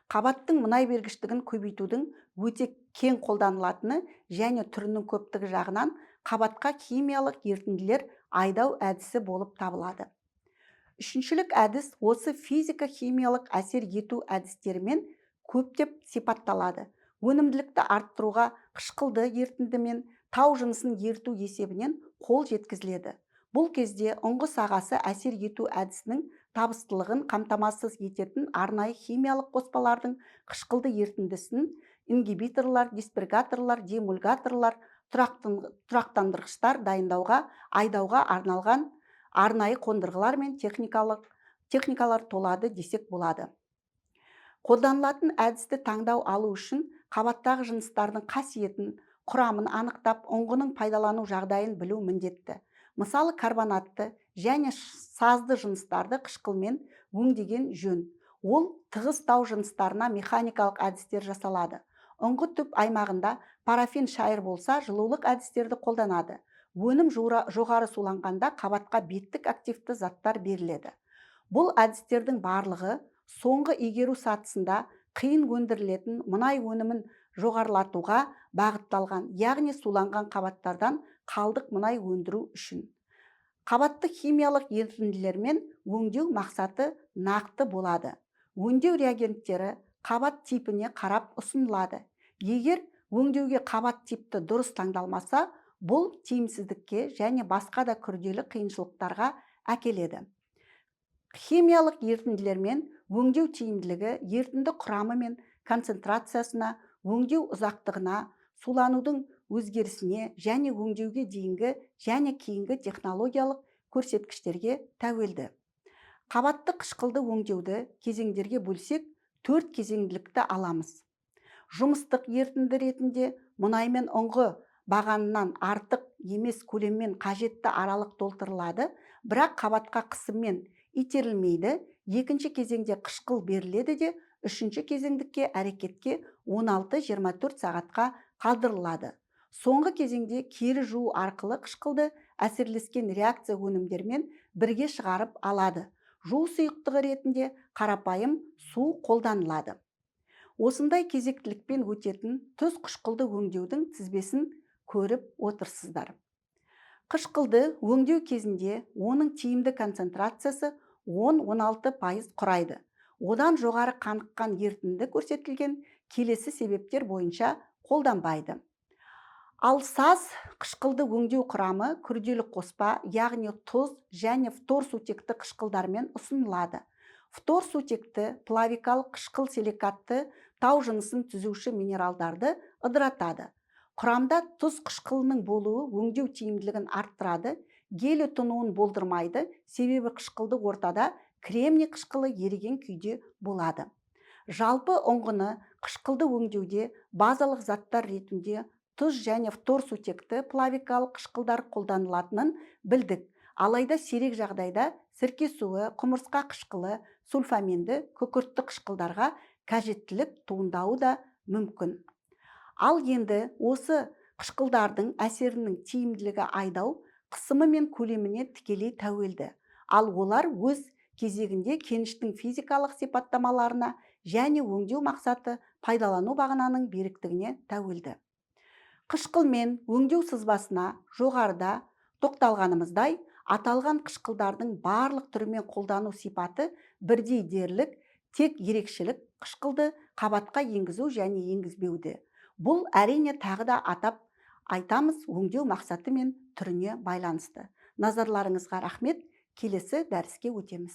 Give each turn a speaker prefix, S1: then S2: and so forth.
S1: Қабаттың мұнай бергіштігін көбейтудің өте кең қолданылатыны және түрінің көптігі жағынан қабатқа химиялық ерітінділер айдау әдісі болып табылады. Үшіншілік әдіс осы физика-химиялық әсер ету әдістерімен көптеп сипатталады. Өнімділікті арттыруға қышқылды ерітіндімен тау жынысын еріту есебінен қол жеткізіледі. Бұл кезде ұңғы сағасы әсер ету әдісінің табыстылығын қамтамасыз ететін арнайы химиялық қоспалардың қышқылды ерітіндісін ингибиторлар, диспергаторлар, демульгаторлар, тұрақтандырғыштар дайындауға, айдауға арналған арнайы қондырғылар мен техникалар толады десек болады. Қолданылатын әдісті таңдау алу үшін қабаттағы жыныстардың қасиетін, құрамын анықтап, ұңғының пайдалану жағдайын білу міндетті. Мысалы, карбонатты және сазды жыныстарды қышқылмен өңдеген жөн. Ол тығыз тау жыныстарына механикалық әдістер жасалады. Ұңғы түп аймағында парафин шайыр болса, жылулық әдістерді қолданады. Өнім жоғары суланғанда қабатқа беттік активті заттар беріледі. Бұл әдістердің барлығы соңғы игеру сатысында қиын өндірілетін мұнай өнімін жоғарылатуға бағытталған, яғни суланған қабаттардан қалдық мұнай өндіру үшін. Қабатты химиялық ерітінділермен өңдеу мақсаты нақты болады. Өңдеу реагенттері қабат типіне қарап ұсынылады. Егер өңдеуге қабат типті дұрыс таңдалмаса, бұл тиімсіздікке және басқа да күрделі қиыншылықтарға әкеледі. Химиялық ерітінділермен өңдеу тиімділігі ерітінді құрамы мен концентрациясына, өңдеу ұзақтығына, суланудың өзгерісіне және өңдеуге дейінгі және кейінгі технологиялық көрсеткіштерге тәуелді. Қабатты қышқылды өңдеуді кезеңдерге бөлсек, 4 кезеңділікті аламыз. Жұмыстық ерітінді ретінде мұнай мен ұңғы бағанынан артық емес көлеммен қажетті аралық толтырылады, бірақ қабатқа қысыммен итерілмейді. Екінші кезеңде қышқыл беріледі де, үшінші кезеңдікке әрекетке 16-24 сағатқа қалдырылады. Соңғы кезеңде кері жуу арқылы қышқылды әсерлескен реакция өнімдермен бірге шығарып алады. Жуу сұйықтығы ретінде қарапайым су қолданылады. Осындай кезектілікпен өтетін тұз қышқылды өңдеудің тізбесін көріп отырсыздар. Қышқылды өңдеу кезінде оның тиімді концентрациясы 10-16% құрайды. Одан жоғары қаныққан ерітінді көрсетілген келесі себептер бойынша қолданбайды. Ал саз қышқылды өңдеу құрамы күрделі қоспа, яғни тұз және фторсутекті қышқылдармен ұсынылады. Фторсутекті плавикалық қышқыл силикатты тау жынысын түзуші минералдарды ыдыратады. Құрамда тұз қышқылының болуы өңдеу тиімділігін арттырады, гелий тұнуын болдырмайды, себебі қышқылды ортада кремний қышқылы еріген күйде болады. Жалпы ұңғыны қышқылды өңдеуде базалық заттар ретінде тұз және фторсутекті плавикалық қышқылдар қолданылатынын білдік. Алайда сирек жағдайда сірке суы, құмырсқа қышқылы, сульфаменді, күкіртті қышқылдарға қажеттілік туындауы да мүмкін. Ал енді осы қышқылдардың әсерінің тиімділігі айдау, қысымы мен көлеміне тікелей тәуелді. Ал олар өз кезегінде кеніштің физикалық сипаттамаларына және өңдеу мақсаты пайдалану бағананың беріктігіне тәуелді. Қышқыл мен өңдеу сызбасына жоғарыда тоқталғанымыздай, аталған қышқылдардың барлық түрімен қолдану сипаты бірдей дерлік, тек ерекшелік қышқылды қабатқа енгізу және енгізбеуді. Бұл әрине тағы да атап айтамыз өңдеу мақсаты мен түріне байланысты. Назарларыңызға рахмет. Келесі дәріске өтеміз.